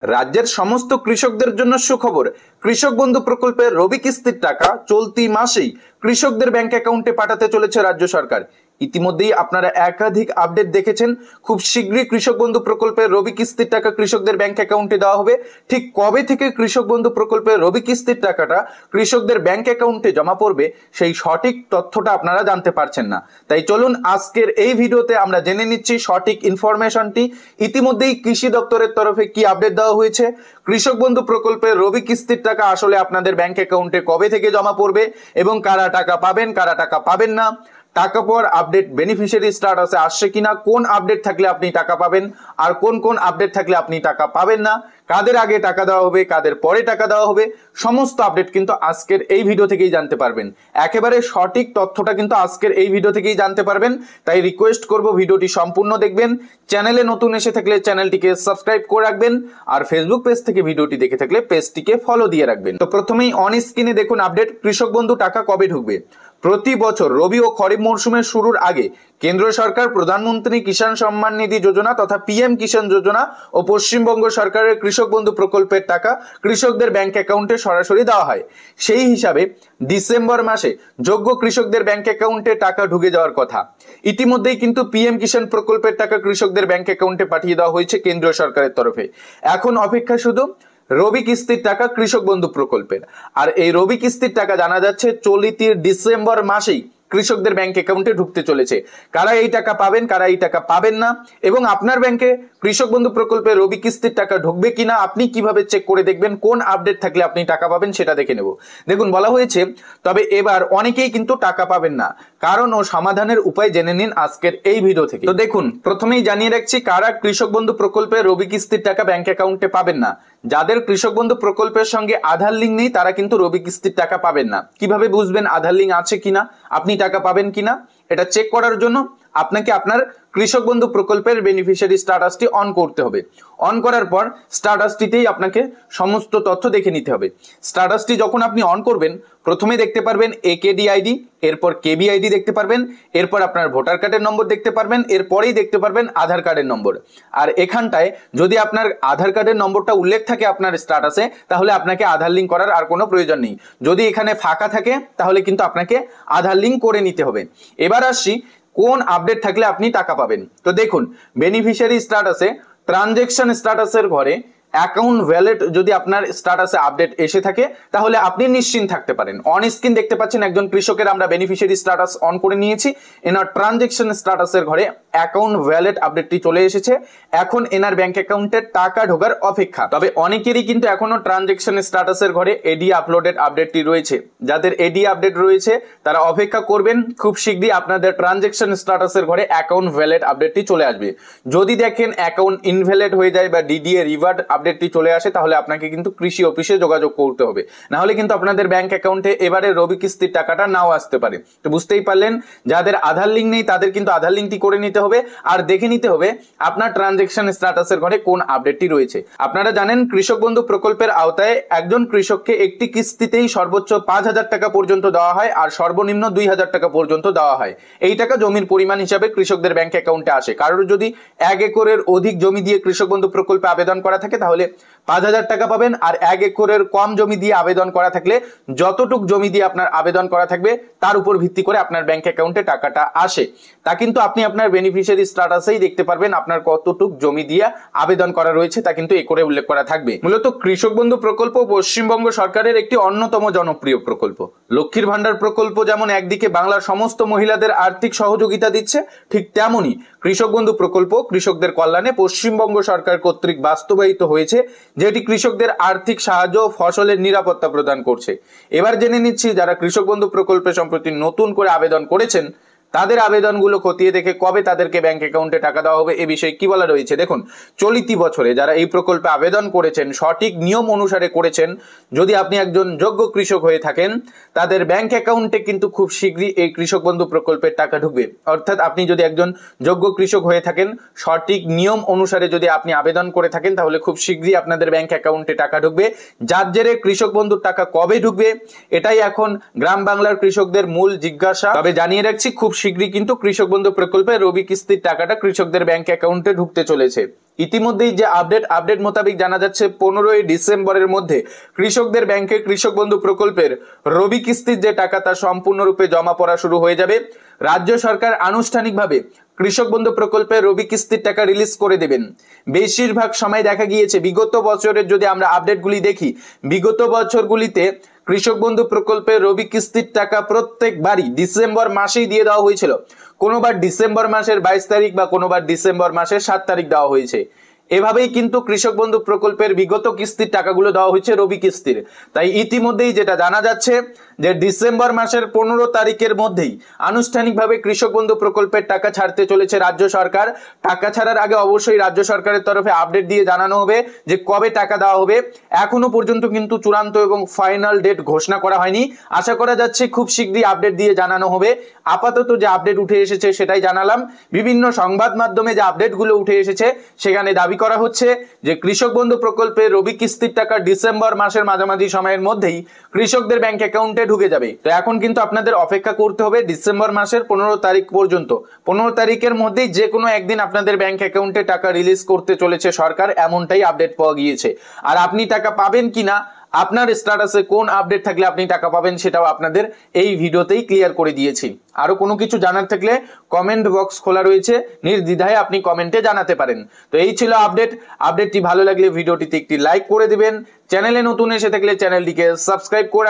রাজ্যের সমস্ত কৃষকদের জন্য সুখবর। কৃষক বন্ধু প্রকল্পের রবি কিস্তির টাকা চলতি মাসেই কৃষকদের ব্যাংক অ্যাকাউন্টে পাঠাতে চলেছে রাজ্য সরকার। ইতিমধ্যেই আপনারা একাধিক আপডেট দেখেছেন। খুব শীঘ্রই কৃষক বন্ধু প্রকল্পের রবি কিস্তির টাকা কৃষকদের ব্যাংক অ্যাকাউন্টে দেওয়া হবে। ঠিক কবে থেকে কৃষক বন্ধু প্রকল্পের রবি কিস্তির টাকাটা কৃষকদের ব্যাংক অ্যাকাউন্টে জমা পড়বে সেই সঠিক তথ্যটা আপনারা জানতে পারছেন না। তাই চলুন আজকের এই ভিডিওতে আমরা জেনে নিচ্ছি সঠিক ইনফরমেশনটি। ইতিমধ্যেই কৃষি দপ্তরের তরফে কি আপডেট দেওয়া হয়েছে, কৃষক বন্ধু প্রকল্পের রবি কিস্তির টাকা আসলে আপনাদের ব্যাংক অ্যাকাউন্টে কবে থেকে জমা পড়বে এবং কারা টাকা পাবেন কারা টাকা পাবেন না, টাকা পাওয়ার আপডেট বেনিফিশিয়ারি স্ট্যাটাসে আসছে কিনা, কোন আপডেট থাকলে আপনি টাকা পাবেন আর কোন কোন আপডেট থাকলে আপনি টাকা পাবেন না, কাদের আগে টাকা দেওয়া হবে কাদের পরে টাকা দেওয়া হবে, সমস্ত আপডেট কিন্তু আজকের এই ভিডিও থেকেই জানতে পারবেন। একেবারে সঠিক তথ্যটা কিন্তু আজকের এই ভিডিও থেকেই জানতে পারবেন। তাই রিকোয়েস্ট করব ভিডিওটি সম্পূর্ণ দেখবেন। চ্যানেলে নতুন এসে থাকলে চ্যানেলটিকে সাবস্ক্রাইব করে রাখবেন আর ফেসবুক পেজ থেকে ভিডিওটি দেখে থাকলে পেজটিকে ফলো দিয়ে রাখবেন। তো প্রথমেই অন স্ক্রিনে দেখুন আপডেট, কৃষক বন্ধু টাকা কবে ঢুকবে। প্রতি বছর রবি ও খরিফ মৌসুমের শুরুর আগে কেন্দ্র সরকার প্রধানমন্ত্রী কিষাণ সম্মান নিধি যোজনা তথা পিএম কিষাণ যোজনা ও পশ্চিমবঙ্গ সরকারের কৃষক বন্ধু প্রকল্পের টাকা কৃষকদের ব্যাংক অ্যাকাউন্টে সরাসরি দেওয়া হয়। সেই হিসাবে ডিসেম্বর মাসে যোগ্য কৃষকদের ব্যাংক অ্যাকাউন্টে টাকা ঢুকে যাওয়ার কথা। ইতিমধ্যেই কিন্তু পিএম কিষাণ প্রকল্পের টাকা কৃষকদের ব্যাংক অ্যাকাউন্টে পাঠিয়ে দেওয়া হয়েছে কেন্দ্রীয় সরকারের তরফে। এখন অপেক্ষা শুধু রবি কিস্তির টাকা কৃষক বন্ধু প্রকল্পের। আর এই রবি কিস্তির টাকা জানা যাচ্ছে চলিত ডিসেম্বর মাসেই কৃষকদের ব্যাংক অ্যাকাউন্টে ঢুকতে চলেছে। কারা এই টাকা পাবেন কারা এই টাকা পাবেন না এবং আপনার ব্যাংকে কৃষক বন্ধু প্রকল্পে রবি কিস্তির টাকা ঢুকবে কিনা আপনি কিভাবে চেক করে দেখবেন, কোন আপডেট থাকলে আপনি টাকা পাবেন সেটা দেখে নেব। দেখুন বলা হয়েছে, তবে এবার অনেকেই কিন্তু টাকা পাবেন না, কারণ ও সমাধানের উপায় জেনে নিন আজকের এই ভিডিও থেকে। তো দেখুন প্রথমেই জানিয়ে রাখছি কারা কৃষক বন্ধু প্রকল্পে রবি কিস্তির টাকা ব্যাংক অ্যাকাউন্টে পাবেন না। যাদের কৃষক বন্ধু প্রকল্পের সঙ্গে আধার লিঙ্ক নেই তারা কিন্তু রবি কিস্তির টাকা পাবেন না। কিভাবে বুঝবেন আধার লিঙ্ক আছে কিনা, আপনি টাকা পাবেন কিনা? এটা চেক করার জন্য আপনাকে আপনার কৃষক বন্ধু প্রকল্পের বেনিফিশিয়ারি স্ট্যাটাসটি অন করতে হবে। অন করার পর স্ট্যাটাসটিতেই আপনাকে সমস্ত তথ্য দেখে নিতে হবে। স্ট্যাটাসটি যখন আপনি অন করবেন প্রথমে দেখতে পারবেন একেডি আইডি, এরপর কেবি আইডি দেখতে পারবেন, এরপর আপনার ভোটার কার্ডের নম্বর দেখতে পারবেন, এরপরেই দেখতে পারবেন আধার কার্ডের নম্বর। আর এখানটায় যদি আপনার আধার কার্ডের নম্বরটা উল্লেখ থাকে আপনার স্ট্যাটাসে তাহলে আপনাকে আধার লিঙ্ক করার আর কোনো প্রয়োজন নেই। যদি এখানে ফাঁকা থাকে তাহলে কিন্তু আপনাকে আধার লিঙ্ক করে নিতে হবে। এবার আসছি কোন আপডেট থাকলে আপনি টাকা পাবেন। তো দেখুন বেনিফিশিয়ারি স্ট্যাটাসে ট্রানজ্যাকশন স্ট্যাটাসের ঘরে অ্যাকাউন্ট ভ্যালিড যদি আপনার স্ট্যাটাসে আপডেট এসে থাকে তাহলে আপনি নিশ্চিন্ত থাকতে পারেন। অন স্ক্রিন দেখতে পাচ্ছেন একজন কৃষকের আমরা বেনিফিশিয়ারি স্ট্যাটাস অন করে নিয়েছি। এনার ট্রানজ্যাকশন স্ট্যাটাসের ঘরে অ্যাকাউন্ট ভ্যালিড আপডেটটি চলে এসেছে। এখন এনার ব্যাংক অ্যাকাউন্টে টাকা ঢোকার অপেক্ষা। তবে অনেকেরই কিন্তু এখনো ট্রানজ্যাকশন স্ট্যাটাসের ঘরে এডি আপলোডেড আপডেটটি রয়েছে। যাদের এডি আপডেট রয়েছে তারা অপেক্ষা করবেন, খুব শীঘ্রই আপনাদের ট্রানজ্যাকশন স্ট্যাটাসের ঘরে অ্যাকাউন্ট ভ্যালিড আপডেটটি চলে আসবে। যদি দেখেন অ্যাকাউন্ট ইনভ্যালিড হয়ে যায় বা ডিডিএ রিভার্ট আপডেটটি চলে আসে তাহলে আপনাকে কিন্তু কৃষি অফিসে যোগাযোগ করতে হবে, না হলে কিন্তু আপনাদের ব্যাংক অ্যাকাউন্টে এবারে রবি কিস্তির টাকাটা নাও আসতে পারে। তো বুঝতেই পারলেন যাদের আধার লিঙ্ক নেই তাদের কিন্তু আধার লিঙ্কটি করে নিতে হবে আর দেখে নিতে হবে আপনার ট্রানজ্যাকশন স্ট্যাটাসের ঘরে কোন আপডেটটি রয়েছে। আপনারা জানেন কৃষক বন্ধু প্রকল্পের আওতায় একজন কৃষককে একটি কিস্তিতেই সর্বোচ্চ 5,000 টাকা পর্যন্ত দেওয়া হয় আর সর্বনিম্ন 2,000 টাকা পর্যন্ত দেওয়া হয়। এই টাকা জমির পরিমাণ হিসাবে কৃষকদের ব্যাংক অ্যাকাউন্টে আসে। কারোর যদি 1 একরের অধিক জমি দিয়ে কৃষক বন্ধু প্রকল্পে আবেদন করা থাকে তাহলে 5,000 টাকা পাবেন, আর 1 একরের কম জমি দিয়ে আবেদন করা থাকলে যতটুক জমি দিয়ে আপনার আবেদন করা থাকবে তার উপর ভিত্তি করে আপনার ব্যাংক অ্যাকাউন্টে টাকাটা আসে। তা কিন্তু আপনি আপনার বেনিফিশিয়ারি স্ট্যাটাসেই দেখতে পারবেন আপনার কতটুক জমি দিয়ে আবেদন করা রয়েছে, তা কিন্তু একরে উল্লেখ করা থাকবে। মূলত কৃষক বন্ধু প্রকল্প পশ্চিমবঙ্গ সরকারের একটি অন্যতম জনপ্রিয় প্রকল্প। লক্ষ্মীর ভান্ডার প্রকল্প যেমন একদিকে বাংলার সমস্ত মহিলাদের আর্থিক সহযোগিতা দিচ্ছে, ঠিক তেমনি কৃষক বন্ধু প্রকল্প কৃষকদের কল্যাণে পশ্চিমবঙ্গ সরকার কর্তৃক বাস্তবায়িত হয়েছে, যেটি কৃষকদের আর্থিক সাহায্য ও ফসলের নিরাপত্তা প্রদান করছে। এবার জেনে নিচ্ছি যারা কৃষক বন্ধু প্রকল্পে সম্প্রতি নতুন করে আবেদন করেছেন তাদের আবেদনগুলো খতিয়ে দেখে কবে তাদেরকে ব্যাংক অ্যাকাউন্টে টাকা দেওয়া হবে এ বিষয়ে কি বলা রয়েছে। দেখুন চলিত বছরে যারা এই প্রকল্পে আবেদন করেছেন সঠিক নিয়ম অনুসারে করেছেন, যদি আপনি একজন যোগ্য কৃষক হয়ে থাকেন তাদের ব্যাংক অ্যাকাউন্টে কিন্তু খুব শীঘ্রই এই কৃষক বন্ধু প্রকল্পের টাকা ঢুকবে। অর্থাৎ আপনি যদি একজন যোগ্য কৃষক হয়ে থাকেন সঠিক নিয়ম অনুসারে যদি আপনি আবেদন করে থাকেন তাহলে খুব শীঘ্রই আপনাদের ব্যাংক অ্যাকাউন্টে টাকা ঢুকবে। যার জেরে কৃষক বন্ধুর টাকা কবে ঢুকবে এটাই এখন গ্রাম বাংলার কৃষকদের মূল জিজ্ঞাসা। তবে জানিয়ে রাখছি খুব শীঘ্রই কিন্তু কৃষক বন্ধু প্রকল্পে রবি কিস্তির টাকাটা কৃষকদের ব্যাংক অ্যাকাউন্টে ঢুকতে চলেছে। ইতিমধ্যেই যে আপডেট মোতাবেক জানা যাচ্ছে 15ই ডিসেম্বরের মধ্যে কৃষকদের ব্যাংকে কৃষক বন্ধু প্রকল্পের রবি কিস্তির যে টাকা তা সম্পূর্ণরূপে জমা পড়া শুরু হয়ে যাবে। রাজ্য সরকার আনুষ্ঠানিকভাবে কৃষক বন্ধু প্রকল্পের রবি কিস্তির টাকা রিলিজ করে দেবেন। বেশিরভাগ সময় দেখা গিয়েছে বিগত বছরের যদি আমরা আপডেটগুলি দেখি, বিগত বছরগুলিতে কৃষক বন্ধু প্রকল্পের রবি কিস্তির টাকা প্রত্যেকবারই ডিসেম্বর মাসেই দিয়ে দেওয়া হয়েছিল। কোনোবার ডিসেম্বর মাসের 22 তারিখ বা কোনোবার ডিসেম্বর মাসের 7 তারিখ দেওয়া হয়েছে। এভাবেই কিন্তু কৃষক বন্ধু প্রকল্পের বিগত কিস্তির টাকাগুলো দেওয়া হয়েছে রবি কিস্তির। তাই ইতিমধ্যেই যেটা জানা যাচ্ছে যে ডিসেম্বর মাসের 15 তারিখের মধ্যেই আনুষ্ঠানিকভাবে কৃষক বন্ধু প্রকল্পের টাকা ছাড়তে চলেছে রাজ্য সরকার। টাকা ছাড়ার আগে অবশ্যই রাজ্য সরকারের তরফে আপডেট দিয়ে জানানো হবে যে কবে টাকা দেওয়া হবে। এখনো পর্যন্ত কিন্তু চূড়ান্ত এবং ফাইনাল ডেট ঘোষণা করা হয়নি। আশা করা যাচ্ছে খুব শীঘ্রই আপডেট দিয়ে জানানো হবে। আপাতত যে আপডেট উঠে এসেছে সেটাই জানালাম। বিভিন্ন সংবাদ মাধ্যমে যে আপডেটগুলো উঠে এসেছে সেখানে দাবি করা হচ্ছে যে কৃষক বন্ধু প্রকল্পের রবি কিস্তির টাকা ডিসেম্বর মাসের মাঝামাঝি সময়ের মধ্যেই কৃষকদের ব্যাংক অ্যাকাউন্টে ঢুকে যাবে। তো এখন কিন্তু আপনাদের অপেক্ষা করতে হবে ডিসেম্বর মাসের 15 তারিখ পর্যন্ত। 15 তারিখের মধ্যেই যে কোনো একদিন আপনাদের ব্যাংক অ্যাকাউন্টে টাকা রিলিজ করতে চলেছে সরকার, এমনটাই আপডেট পাওয়া গিয়েছে। আর আপনি টাকা পাবেন কিনা, আপনার স্ট্যাটাসে কোন আপডেট থাকলে আপনি টাকা পাবেন সেটাও আপনাদের এই ভিডিওতেই ক্লিয়ার করে দিয়েছি। আরো কোনো কিছু জানার থাকলে কমেন্ট বক্স খোলা রয়েছে, নির্দ্বিধায় আপনি কমেন্টে জানাতে পারেন। তো এই ছিল আপডেটটি ভালো লাগলে ভিডিওটিতে একটি লাইক করে দিবেন। চ্যানেলে নতুন এসে থাকলে চ্যানেলটিকে সাবস্ক্রাইব করে